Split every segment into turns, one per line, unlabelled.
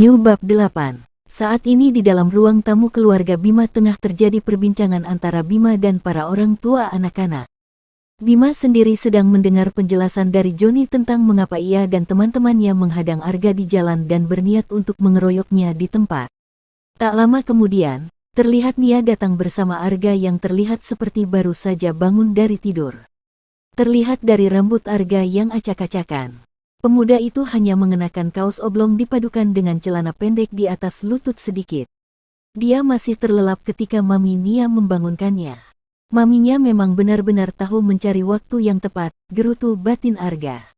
Yu Bab 8. Saat ini di dalam ruang tamu keluarga Bima tengah terjadi perbincangan antara Bima dan para orang tua anak-anak. Bima sendiri sedang mendengar penjelasan dari Joni tentang mengapa ia dan teman-temannya menghadang Arga di jalan dan berniat untuk mengeroyoknya di tempat. Tak lama kemudian, terlihat Nia datang bersama Arga yang terlihat seperti baru saja bangun dari tidur. Terlihat dari rambut Arga yang acak-acakan. Pemuda itu hanya mengenakan kaos oblong dipadukan dengan celana pendek di atas lutut sedikit. Dia masih terlelap ketika Mami Nia membangunkannya. Maminya memang benar-benar tahu mencari waktu yang tepat, gerutu batin Arga.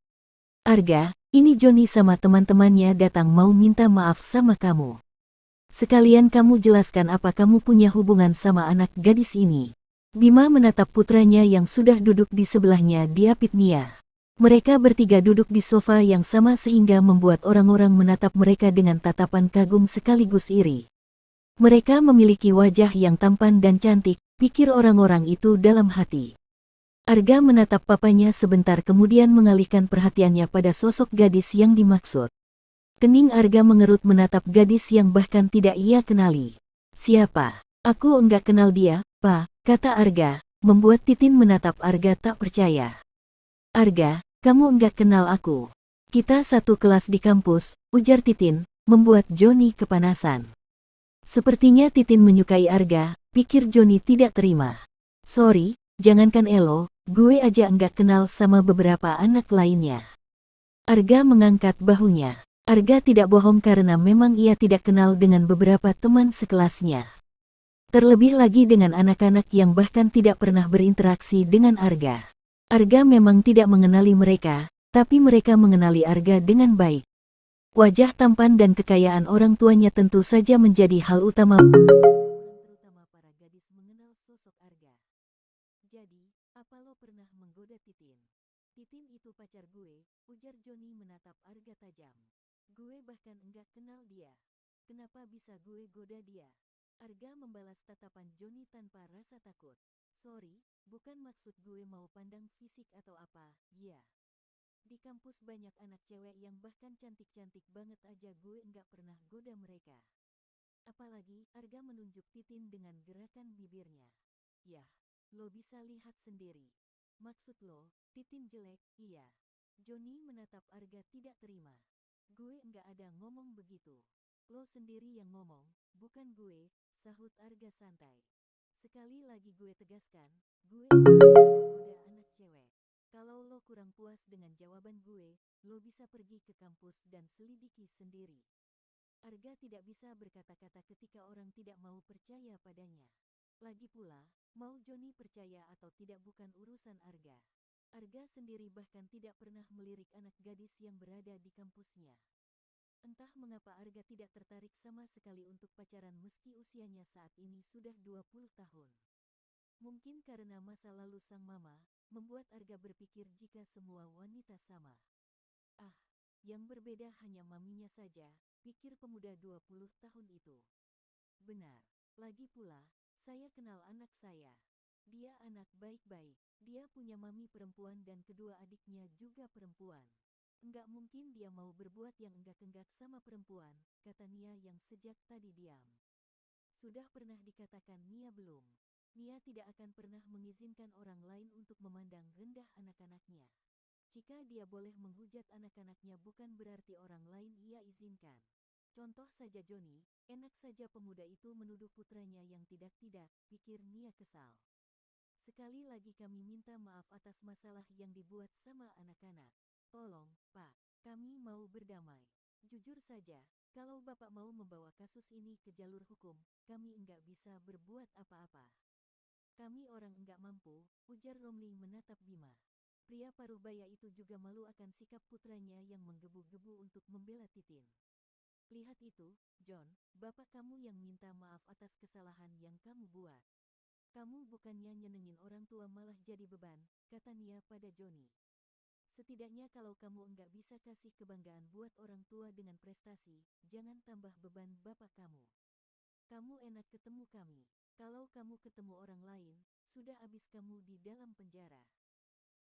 Arga, ini Joni sama teman-temannya datang mau minta maaf sama kamu. Sekalian kamu jelaskan apa kamu punya hubungan sama anak gadis ini. Bima menatap putranya yang sudah duduk di sebelahnya diapit Nia. Mereka bertiga duduk di sofa yang sama sehingga membuat orang-orang menatap mereka dengan tatapan kagum sekaligus iri. Mereka memiliki wajah yang tampan dan cantik, pikir orang-orang itu dalam hati. Arga menatap papanya sebentar kemudian mengalihkan perhatiannya pada sosok gadis yang dimaksud. Kening Arga mengerut menatap gadis yang bahkan tidak ia kenali. Siapa? Aku enggak kenal dia, Pa, kata Arga, membuat Titin menatap Arga tak percaya. Arga, kamu enggak kenal aku. Kita satu kelas di kampus, ujar Titin, membuat Joni kepanasan. Sepertinya Titin menyukai Arga, pikir Joni tidak terima. Sorry, jangankan Elo, gue aja enggak kenal sama beberapa anak lainnya. Arga mengangkat bahunya. Arga tidak bohong karena memang ia tidak kenal dengan beberapa teman sekelasnya. Terlebih lagi dengan anak-anak yang bahkan tidak pernah berinteraksi dengan Arga. Arga memang tidak mengenali mereka, tapi mereka mengenali Arga dengan baik. Wajah tampan dan kekayaan orang tuanya tentu saja menjadi hal utama. Terutama para gadis mengenal sosok Arga. Jadi, apa lo pernah menggoda Titin? Titin itu pacar gue, ujar Joni menatap Arga tajam. Gue bahkan enggak kenal dia. Kenapa bisa gue goda dia? Arga membalas tatapan Joni tanpa rasa takut. Sorry, bukan maksud gue mau pandang fisik atau apa, ya. Di kampus banyak anak cewek yang bahkan cantik-cantik banget aja gue enggak pernah goda mereka. Apalagi, Arga menunjuk Titin dengan gerakan bibirnya. Yah, lo bisa lihat sendiri. Maksud lo, Titin jelek, iya. Joni menatap Arga tidak terima. Gue enggak ada ngomong begitu. Lo sendiri yang ngomong, bukan gue, sahut Arga santai. Sekali lagi gue tegaskan, gue udah anak cewek. Kalau lo kurang puas dengan jawaban gue, lo bisa pergi ke kampus dan selidiki sendiri. Arga tidak bisa berkata-kata ketika orang tidak mau percaya padanya. Lagi pula, mau Joni percaya atau tidak bukan urusan Arga. Arga sendiri bahkan tidak pernah melirik anak gadis yang berada di kampusnya. Entah mengapa Arga tidak tertarik sama sekali untuk pacaran meski usianya saat ini sudah 20 tahun. Mungkin karena masa lalu sang mama, membuat Arga berpikir jika semua wanita sama. Ah, yang berbeda hanya maminya saja, pikir pemuda 20 tahun itu. Benar, lagi pula, saya kenal anak saya. Dia anak baik-baik, dia punya mami perempuan dan kedua adiknya juga perempuan. Enggak mungkin dia mau berbuat yang enggak-enggak sama perempuan, kata Nia yang sejak tadi diam. Sudah pernah dikatakan Nia belum? Nia tidak akan pernah mengizinkan orang lain untuk memandang rendah anak-anaknya. Jika dia boleh menghujat anak-anaknya bukan berarti orang lain ia izinkan. Contoh saja Joni, enak saja pemuda itu menuduh putranya yang tidak-tidak, pikir Nia kesal. Sekali lagi kami minta maaf atas masalah yang dibuat sama anak-anak. Tolong, Pak, kami mau berdamai. Jujur saja, kalau Bapak mau membawa kasus ini ke jalur hukum, kami enggak bisa berbuat apa-apa. Kami orang enggak mampu, ujar Romli menatap Bima. Pria paruh baya itu juga malu akan sikap putranya yang menggebu-gebu untuk membela Titin. Lihat itu, John, Bapak kamu yang minta maaf atas kesalahan yang kamu buat. Kamu bukannya nyenengin orang tua malah jadi beban, kata Nia pada Joni. Setidaknya kalau kamu enggak bisa kasih kebanggaan buat orang tua dengan prestasi, jangan tambah beban bapak kamu. Kamu enak ketemu kami. Kalau kamu ketemu orang lain, sudah habis kamu di dalam penjara.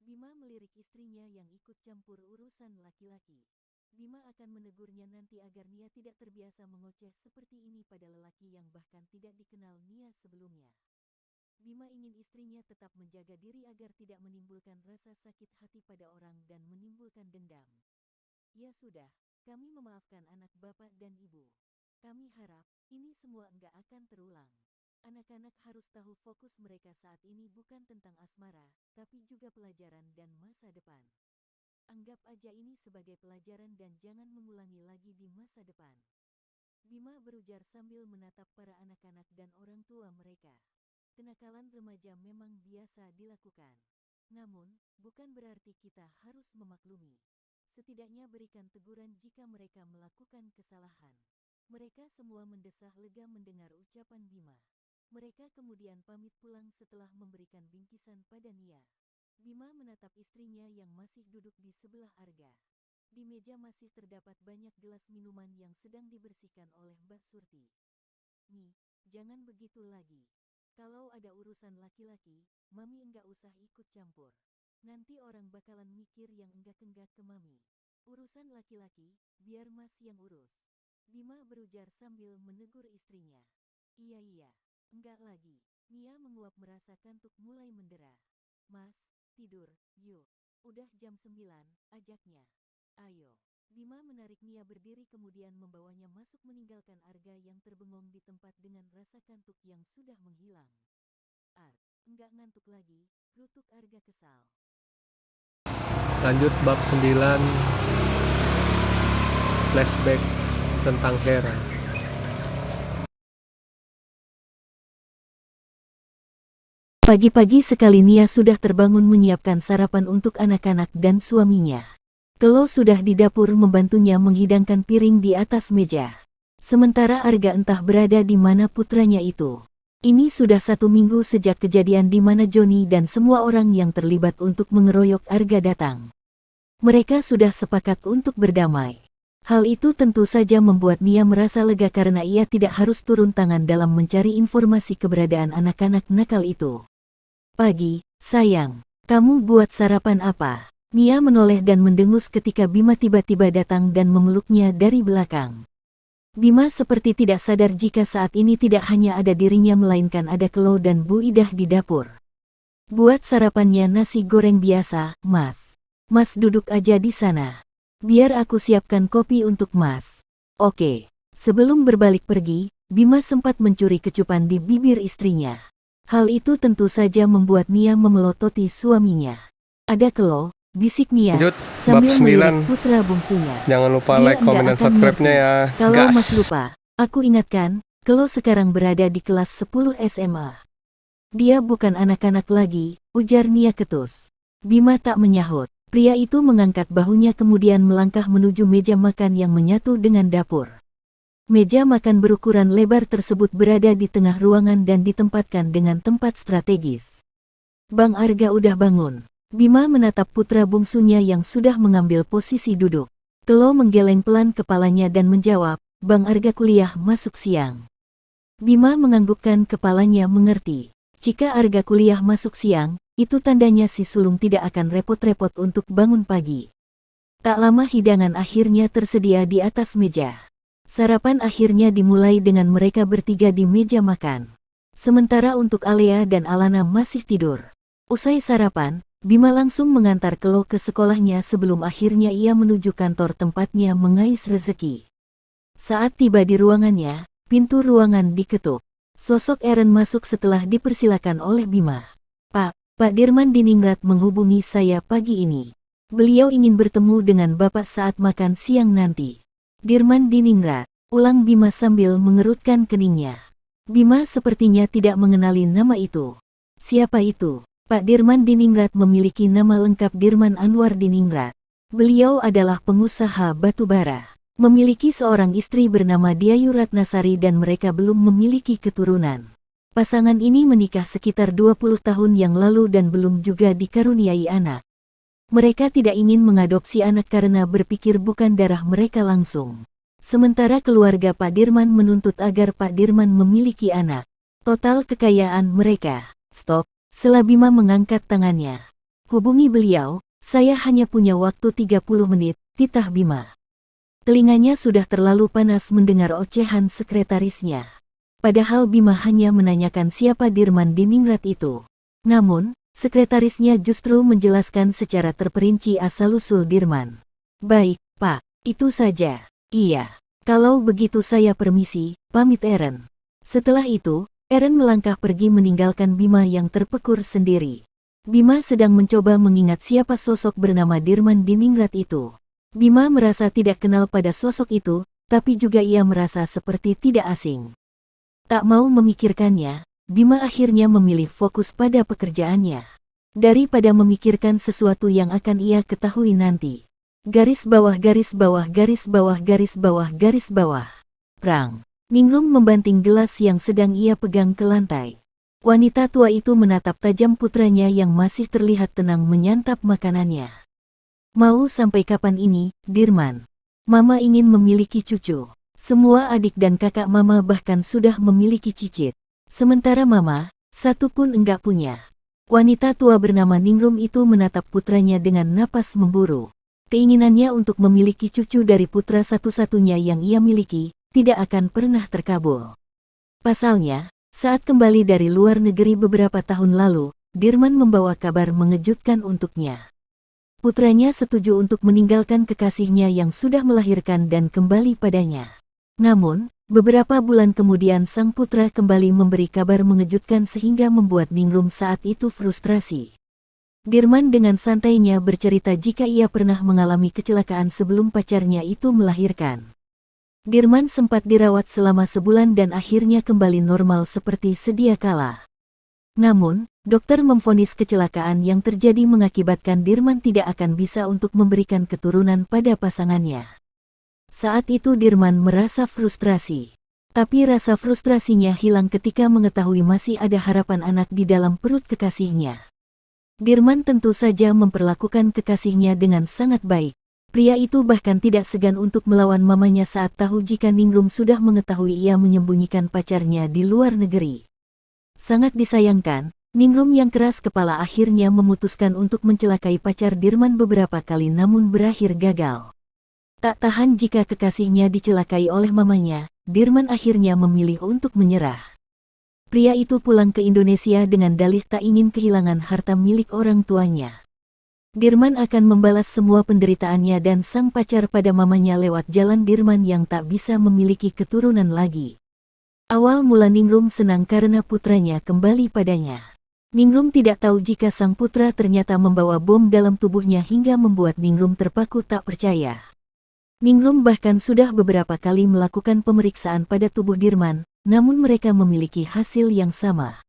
Bima melirik istrinya yang ikut campur urusan laki-laki. Bima akan menegurnya nanti agar Nia tidak terbiasa mengoceh seperti ini pada lelaki yang bahkan tidak dikenal Nia sebelumnya. Bima ingin istrinya tetap menjaga diri agar tidak menimbulkan rasa sakit hati pada orang dan menimbulkan dendam. Ya sudah, kami memaafkan anak bapak dan ibu. Kami harap, ini semua enggak akan terulang. Anak-anak harus tahu fokus mereka saat ini bukan tentang asmara, tapi juga pelajaran dan masa depan. Anggap aja ini sebagai pelajaran dan jangan mengulangi lagi di masa depan. Bima berujar sambil menatap para anak-anak dan orang tua mereka. Kenakalan remaja memang biasa dilakukan. Namun, bukan berarti kita harus memaklumi. Setidaknya berikan teguran jika mereka melakukan kesalahan. Mereka semua mendesah lega mendengar ucapan Bima. Mereka kemudian pamit pulang setelah memberikan bingkisan pada Nia. Bima menatap istrinya yang masih duduk di sebelah Arga. Di meja masih terdapat banyak gelas minuman yang sedang dibersihkan oleh Mbak Surti. "Mi, jangan begitu lagi. Kalau ada urusan laki-laki, Mami enggak usah ikut campur. Nanti orang bakalan mikir yang enggak-enggak ke Mami. Urusan laki-laki, biar Mas yang urus." Bima berujar sambil menegur istrinya. Iya, enggak lagi." Nia menguap merasa kantuk mulai mendera. "Mas, tidur, yuk. Udah jam 9, ajaknya. Ayo." Bima menarik Nia berdiri kemudian membawanya masuk meninggalkan Arga yang terbengong di tempat dengan rasa kantuk yang sudah menghilang. Enggak ngantuk lagi," rutuk Arga kesal.
Lanjut bab 9, flashback tentang Hera.
Pagi-pagi sekali Nia sudah terbangun menyiapkan sarapan untuk anak-anak dan suaminya. Kelo sudah di dapur membantunya menghidangkan piring di atas meja. Sementara Arga entah berada di mana putranya itu. Ini sudah 1 minggu sejak kejadian di mana Joni dan semua orang yang terlibat untuk mengeroyok Arga datang. Mereka sudah sepakat untuk berdamai. Hal itu tentu saja membuat Nia merasa lega karena ia tidak harus turun tangan dalam mencari informasi keberadaan anak-anak nakal itu. "Pagi, sayang. Kamu buat sarapan apa?" Nia menoleh dan mendengus ketika Bima tiba-tiba datang dan memeluknya dari belakang. Bima seperti tidak sadar jika saat ini tidak hanya ada dirinya melainkan ada Kelo dan Bu Idah di dapur. "Buat sarapannya nasi goreng biasa, Mas. Mas duduk aja di sana. Biar aku siapkan kopi untuk Mas." "Oke." Sebelum berbalik pergi, Bima sempat mencuri kecupan di bibir istrinya. Hal itu tentu saja membuat Nia memelototi suaminya. "Ada Kelo," bisik Nia
Lanjut
sambil
bab
melirik
9.
putra bungsunya.
Jangan lupa
"Dia
like, komen, dan
enggak akan
subscribe-nya
ngerti.
ya.
Kalau
Gas.
Mas lupa, aku ingatkan, Kelo sekarang berada di kelas 10 SMA. Dia bukan anak-anak lagi," ujar Nia ketus. Bima tak menyahut. Pria itu mengangkat bahunya kemudian melangkah menuju meja makan yang menyatu dengan dapur. Meja makan berukuran lebar tersebut berada di tengah ruangan dan ditempatkan dengan tempat strategis. "Bang Arga udah bangun." Bima menatap putra bungsunya yang sudah mengambil posisi duduk. Kelo menggeleng pelan kepalanya dan menjawab, "Bang Arga kuliah masuk siang." Bima menganggukkan kepalanya mengerti. Jika Arga kuliah masuk siang, itu tandanya si sulung tidak akan repot-repot untuk bangun pagi. Tak lama hidangan akhirnya tersedia di atas meja. Sarapan akhirnya dimulai dengan mereka bertiga di meja makan. Sementara untuk Alea dan Alana masih tidur. Usai sarapan, Bima langsung mengantar Kelo ke sekolahnya sebelum akhirnya ia menuju kantor tempatnya mengais rezeki. Saat tiba di ruangannya, pintu ruangan diketuk. Sosok Eren masuk setelah dipersilakan oleh Bima. Pak Dirman Diningrat menghubungi saya pagi ini. Beliau ingin bertemu dengan Bapak saat makan siang nanti." "Dirman Diningrat," ulang Bima sambil mengerutkan keningnya. Bima sepertinya tidak mengenali nama itu. "Siapa itu?" Pak Dirman Diningrat memiliki nama lengkap Dirman Anwar Diningrat. Beliau adalah pengusaha batubara. Memiliki seorang istri bernama Diayu Ratnasari dan mereka belum memiliki keturunan. Pasangan ini menikah sekitar 20 tahun yang lalu dan belum juga dikaruniai anak. Mereka tidak ingin mengadopsi anak karena berpikir bukan darah mereka langsung. Sementara keluarga Pak Dirman menuntut agar Pak Dirman memiliki anak. Total kekayaan mereka. Stop. Setelah Bima mengangkat tangannya. "Hubungi beliau, saya hanya punya waktu 30 menit, titah Bima." Telinganya sudah terlalu panas mendengar ocehan sekretarisnya. Padahal Bima hanya menanyakan siapa Dirman Diningrat itu. Namun, sekretarisnya justru menjelaskan secara terperinci asal-usul Dirman. Baik, Pak. Itu saja. Iya. Kalau begitu saya permisi, pamit Eren. Setelah itu, Eren melangkah pergi meninggalkan Bima yang terpekur sendiri. Bima sedang mencoba mengingat siapa sosok bernama Dirman Diningrat itu. Bima merasa tidak kenal pada sosok itu, tapi juga ia merasa seperti tidak asing. Tak mau memikirkannya, Bima akhirnya memilih fokus pada pekerjaannya. Daripada memikirkan sesuatu yang akan ia ketahui nanti. Garis bawah garis bawah garis bawah garis bawah garis bawah. Prang. Ningrum membanting gelas yang sedang ia pegang ke lantai. Wanita tua itu menatap tajam putranya yang masih terlihat tenang menyantap makanannya. Mau sampai kapan ini, Dirman? Mama ingin memiliki cucu. Semua adik dan kakak Mama bahkan sudah memiliki cicit. Sementara Mama, satu pun enggak punya. Wanita tua bernama Ningrum itu menatap putranya dengan napas memburu. Keinginannya untuk memiliki cucu dari putra satu-satunya yang ia miliki, tidak akan pernah terkabul. Pasalnya, saat kembali dari luar negeri beberapa tahun lalu, Dirman membawa kabar mengejutkan untuknya. Putranya setuju untuk meninggalkan kekasihnya yang sudah melahirkan dan kembali padanya. Namun, beberapa bulan kemudian sang putra kembali memberi kabar mengejutkan sehingga membuat Ningrum saat itu frustrasi. Dirman dengan santainya bercerita jika ia pernah mengalami kecelakaan sebelum pacarnya itu melahirkan. Dirman sempat dirawat selama sebulan dan akhirnya kembali normal seperti sedia kala. Namun, dokter memvonis kecelakaan yang terjadi mengakibatkan Dirman tidak akan bisa untuk memberikan keturunan pada pasangannya. Saat itu Dirman merasa frustrasi. Tapi rasa frustrasinya hilang ketika mengetahui masih ada harapan anak di dalam perut kekasihnya. Dirman tentu saja memperlakukan kekasihnya dengan sangat baik. Pria itu bahkan tidak segan untuk melawan mamanya saat tahu jika Ningrum sudah mengetahui ia menyembunyikan pacarnya di luar negeri. Sangat disayangkan, Ningrum yang keras kepala akhirnya memutuskan untuk mencelakai pacar Dirman beberapa kali namun berakhir gagal. Tak tahan jika kekasihnya dicelakai oleh mamanya, Dirman akhirnya memilih untuk menyerah. Pria itu pulang ke Indonesia dengan dalih tak ingin kehilangan harta milik orang tuanya. Dirman akan membalas semua penderitaannya dan sang pacar pada mamanya lewat jalan Dirman yang tak bisa memiliki keturunan lagi. Awal mula Ningrum senang karena putranya kembali padanya. Ningrum tidak tahu jika sang putra ternyata membawa bom dalam tubuhnya hingga membuat Ningrum terpaku tak percaya. Ningrum bahkan sudah beberapa kali melakukan pemeriksaan pada tubuh Dirman, namun mereka memiliki hasil yang sama.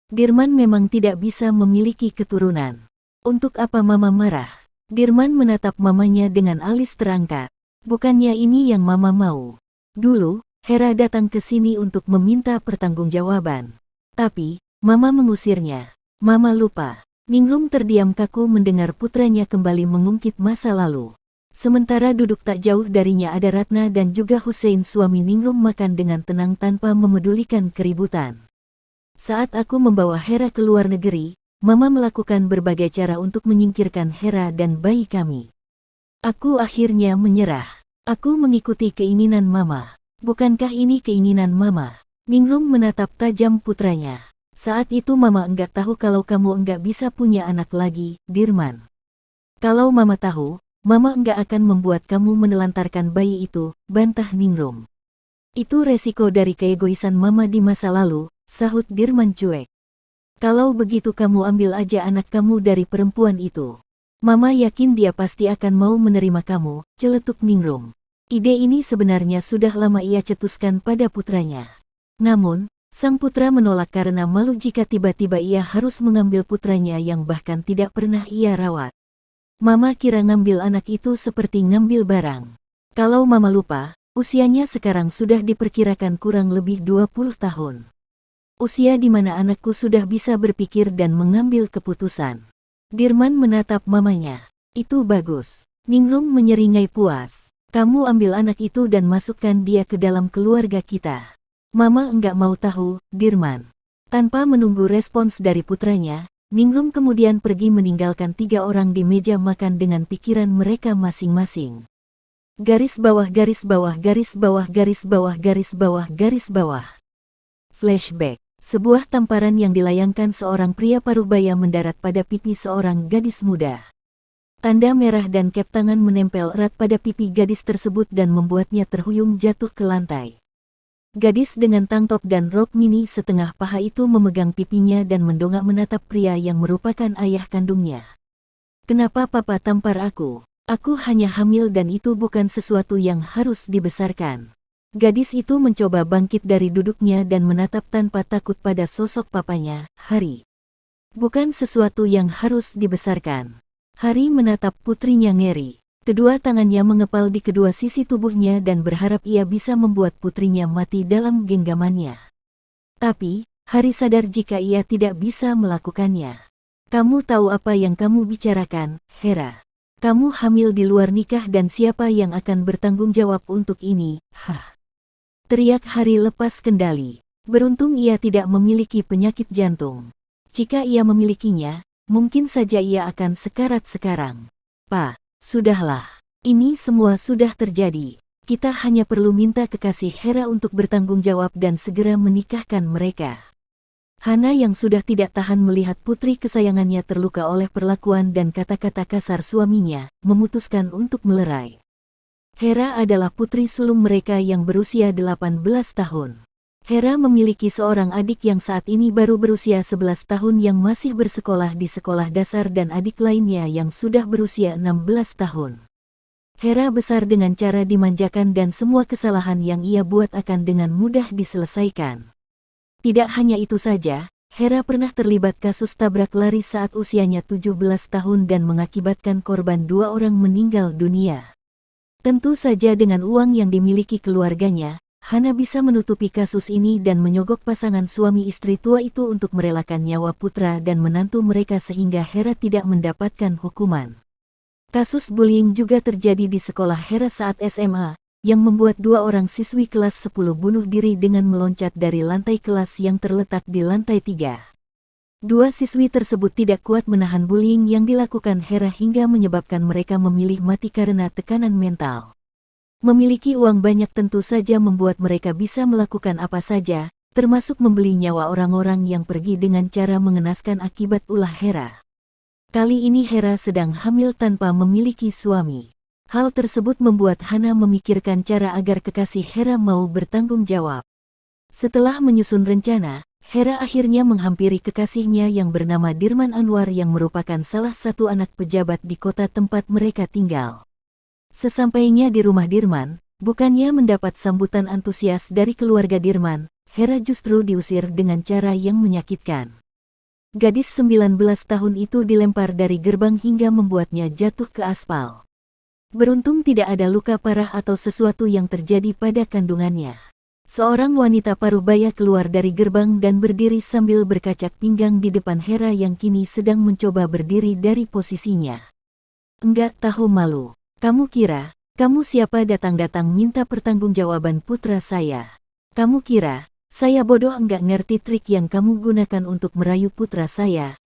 Dirman memang tidak bisa memiliki keturunan. Untuk apa Mama marah? Dirman menatap mamanya dengan alis terangkat. Bukannya ini yang Mama mau. Dulu, Hera datang ke sini untuk meminta pertanggungjawaban. Tapi, Mama mengusirnya. Mama lupa. Ningrum terdiam kaku mendengar putranya kembali mengungkit masa lalu. Sementara duduk tak jauh darinya ada Ratna dan juga Hussein suami Ningrum makan dengan tenang tanpa memedulikan keributan. Saat aku membawa Hera ke luar negeri, Mama melakukan berbagai cara untuk menyingkirkan Hera dan bayi kami. Aku akhirnya menyerah. Aku mengikuti keinginan Mama. Bukankah ini keinginan Mama? Ningrum menatap tajam putranya. Saat itu Mama enggak tahu kalau kamu enggak bisa punya anak lagi, Dirman. Kalau Mama tahu, Mama enggak akan membuat kamu menelantarkan bayi itu, bantah Ningrum. Itu resiko dari keegoisan Mama di masa lalu, sahut Dirman cuek. Kalau begitu kamu ambil aja anak kamu dari perempuan itu. Mama yakin dia pasti akan mau menerima kamu, celetuk Ningrum. Ide ini sebenarnya sudah lama ia cetuskan pada putranya. Namun, sang putra menolak karena malu jika tiba-tiba ia harus mengambil putranya yang bahkan tidak pernah ia rawat. Mama kira ngambil anak itu seperti ngambil barang. Kalau Mama lupa, usianya sekarang sudah diperkirakan kurang lebih 20 tahun. Usia di mana anakku sudah bisa berpikir dan mengambil keputusan. Dirman menatap mamanya. Itu bagus. Ningrum menyeringai puas. Kamu ambil anak itu dan masukkan dia ke dalam keluarga kita. Mama enggak mau tahu, Dirman. Tanpa menunggu respons dari putranya, Ningrum kemudian pergi meninggalkan 3 orang di meja makan dengan pikiran mereka masing-masing. Garis bawah garis bawah garis bawah garis bawah garis bawah garis bawah. Flashback. Sebuah tamparan yang dilayangkan seorang pria parubaya mendarat pada pipi seorang gadis muda. Tanda merah dan kep tangan menempel erat pada pipi gadis tersebut dan membuatnya terhuyung jatuh ke lantai. Gadis dengan tank top dan rok mini setengah paha itu memegang pipinya dan mendongak menatap pria yang merupakan ayah kandungnya. "Kenapa papa tampar aku? Aku hanya hamil dan itu bukan sesuatu yang harus dibesarkan." Gadis itu mencoba bangkit dari duduknya dan menatap tanpa takut pada sosok papanya, Hari. "Bukan sesuatu yang harus dibesarkan." Hari menatap putrinya ngeri. Kedua tangannya mengepal di kedua sisi tubuhnya dan berharap ia bisa membuat putrinya mati dalam genggamannya. Tapi, Hari sadar jika ia tidak bisa melakukannya. "Kamu tahu apa yang kamu bicarakan, Hera? Kamu hamil di luar nikah dan siapa yang akan bertanggung jawab untuk ini?" Teriak Hari lepas kendali. Beruntung ia tidak memiliki penyakit jantung. Jika ia memilikinya, mungkin saja ia akan sekarat sekarang. "Pak, sudahlah. Ini semua sudah terjadi. Kita hanya perlu minta kekasih Hera untuk bertanggung jawab dan segera menikahkan mereka." Hana yang sudah tidak tahan melihat putri kesayangannya terluka oleh perlakuan dan kata-kata kasar suaminya, memutuskan untuk melerai. Hera adalah putri sulung mereka yang berusia 18 tahun. Hera memiliki seorang adik yang saat ini baru berusia 11 tahun yang masih bersekolah di sekolah dasar dan adik lainnya yang sudah berusia 16 tahun. Hera besar dengan cara dimanjakan dan semua kesalahan yang ia buat akan dengan mudah diselesaikan. Tidak hanya itu saja, Hera pernah terlibat kasus tabrak lari saat usianya 17 tahun dan mengakibatkan korban 2 orang meninggal dunia. Tentu saja dengan uang yang dimiliki keluarganya, Hana bisa menutupi kasus ini dan menyogok pasangan suami istri tua itu untuk merelakan nyawa putra dan menantu mereka sehingga Hera tidak mendapatkan hukuman. Kasus bullying juga terjadi di sekolah Hera saat SMA, yang membuat 2 orang siswi kelas 10 bunuh diri dengan meloncat dari lantai kelas yang terletak di lantai 3. 2 siswi tersebut tidak kuat menahan bullying yang dilakukan Hera hingga menyebabkan mereka memilih mati karena tekanan mental. Memiliki uang banyak tentu saja membuat mereka bisa melakukan apa saja, termasuk membeli nyawa orang-orang yang pergi dengan cara mengenaskan akibat ulah Hera. Kali ini Hera sedang hamil tanpa memiliki suami. Hal tersebut membuat Hana memikirkan cara agar kekasih Hera mau bertanggung jawab. Setelah menyusun rencana, Hera akhirnya menghampiri kekasihnya yang bernama Dirman Anwar yang merupakan salah satu anak pejabat di kota tempat mereka tinggal. Sesampainya di rumah Dirman, bukannya mendapat sambutan antusias dari keluarga Dirman, Hera justru diusir dengan cara yang menyakitkan. Gadis 19 tahun itu dilempar dari gerbang hingga membuatnya jatuh ke aspal. Beruntung tidak ada luka parah atau sesuatu yang terjadi pada kandungannya. Seorang wanita parubaya keluar dari gerbang dan berdiri sambil berkacak pinggang di depan Hera yang kini sedang mencoba berdiri dari posisinya. "Enggak tahu malu. Kamu kira, kamu siapa datang-datang minta pertanggungjawaban putra saya? Kamu kira, saya bodoh enggak ngerti trik yang kamu gunakan untuk merayu putra saya?"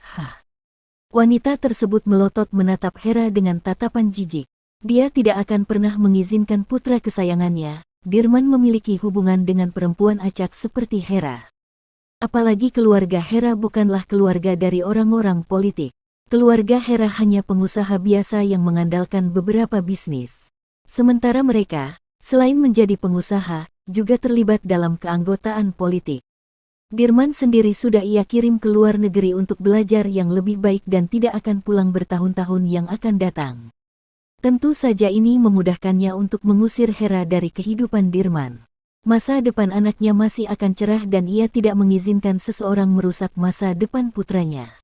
Wanita tersebut melotot menatap Hera dengan tatapan jijik. Dia tidak akan pernah mengizinkan putra kesayangannya, Dirman, memiliki hubungan dengan perempuan acak seperti Hera. Apalagi keluarga Hera bukanlah keluarga dari orang-orang politik. Keluarga Hera hanya pengusaha biasa yang mengandalkan beberapa bisnis. Sementara mereka, selain menjadi pengusaha, juga terlibat dalam keanggotaan politik. Dirman sendiri sudah ia kirim ke luar negeri untuk belajar yang lebih baik dan tidak akan pulang bertahun-tahun yang akan datang. Tentu saja ini memudahkannya untuk mengusir Hera dari kehidupan Dirman. Masa depan anaknya masih akan cerah dan ia tidak mengizinkan seseorang merusak masa depan putranya.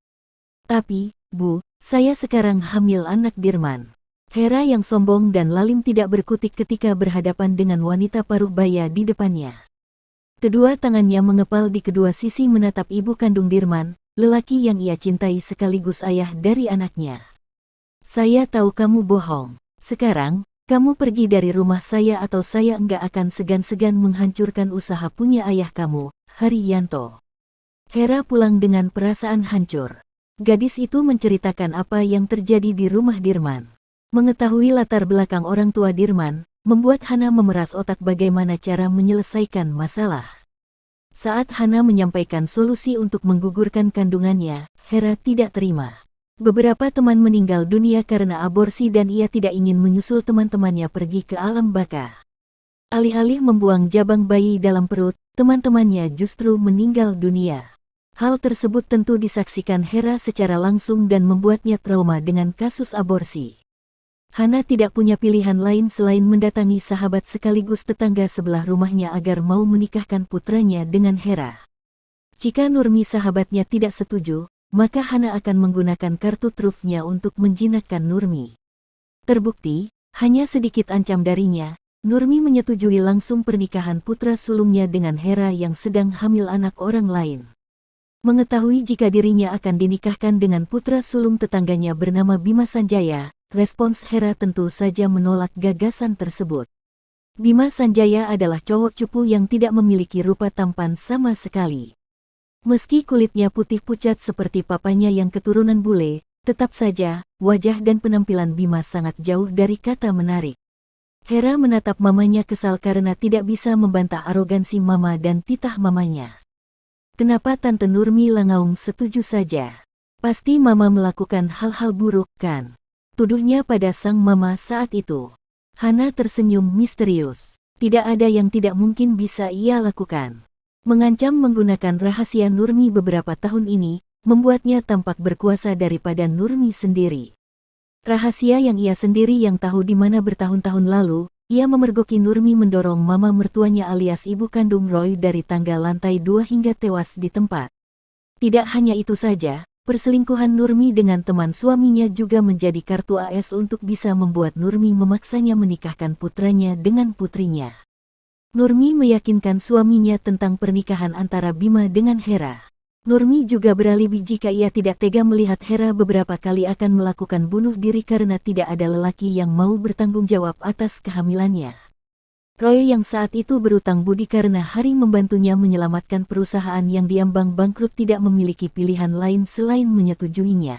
"Tapi, Bu, saya sekarang hamil anak Dirman." Hera yang sombong dan lalim tidak berkutik ketika berhadapan dengan wanita parubaya di depannya. Kedua tangannya mengepal di kedua sisi menatap ibu kandung Dirman, lelaki yang ia cintai sekaligus ayah dari anaknya. "Saya tahu kamu bohong. Sekarang, kamu pergi dari rumah saya atau saya enggak akan segan-segan menghancurkan usaha punya ayah kamu, Haryanto." Hera pulang dengan perasaan hancur. Gadis itu menceritakan apa yang terjadi di rumah Dirman. Mengetahui latar belakang orang tua Dirman, membuat Hana memeras otak bagaimana cara menyelesaikan masalah. Saat Hana menyampaikan solusi untuk menggugurkan kandungannya, Hera tidak terima. Beberapa teman meninggal dunia karena aborsi dan ia tidak ingin menyusul teman-temannya pergi ke alam baka. Alih-alih membuang jabang bayi dalam perut, teman-temannya justru meninggal dunia. Hal tersebut tentu disaksikan Hera secara langsung dan membuatnya trauma dengan kasus aborsi. Hana tidak punya pilihan lain selain mendatangi sahabat sekaligus tetangga sebelah rumahnya agar mau menikahkan putranya dengan Hera. Jika Nurmi sahabatnya tidak setuju, maka Hana akan menggunakan kartu trufnya untuk menjinakkan Nurmi. Terbukti, hanya sedikit ancam darinya, Nurmi menyetujui langsung pernikahan putra sulungnya dengan Hera yang sedang hamil anak orang lain. Mengetahui jika dirinya akan dinikahkan dengan putra sulung tetangganya bernama Bima Sanjaya, respons Hera tentu saja menolak gagasan tersebut. Bima Sanjaya adalah cowok cupu yang tidak memiliki rupa tampan sama sekali. Meski kulitnya putih pucat seperti papanya yang keturunan bule, tetap saja, wajah dan penampilan Bima sangat jauh dari kata menarik. Hera menatap mamanya kesal karena tidak bisa membantah arogansi mama dan titah mamanya. Kenapa Tante Nurmi Langaung setuju saja? Pasti mama melakukan hal-hal buruk kan? Tuduhnya pada sang mama saat itu. Hana tersenyum misterius. Tidak ada yang tidak mungkin bisa ia lakukan. Mengancam menggunakan rahasia Nurmi beberapa tahun ini, membuatnya tampak berkuasa daripada Nurmi sendiri. Rahasia yang ia sendiri yang tahu di mana bertahun-tahun lalu, ia memergoki Nurmi mendorong mama mertuanya alias ibu kandung Roy dari tangga lantai 2 hingga tewas di tempat. Tidak hanya itu saja, perselingkuhan Nurmi dengan teman suaminya juga menjadi kartu AS untuk bisa membuat Nurmi memaksanya menikahkan putranya dengan putrinya. Nurmi meyakinkan suaminya tentang pernikahan antara Bima dengan Hera. Nurmi juga beralibi jika ia tidak tega melihat Hera beberapa kali akan melakukan bunuh diri karena tidak ada lelaki yang mau bertanggung jawab atas kehamilannya. Roy yang saat itu berutang budi karena Hari membantunya menyelamatkan perusahaan yang diambang bangkrut tidak memiliki pilihan lain selain menyetujuinya.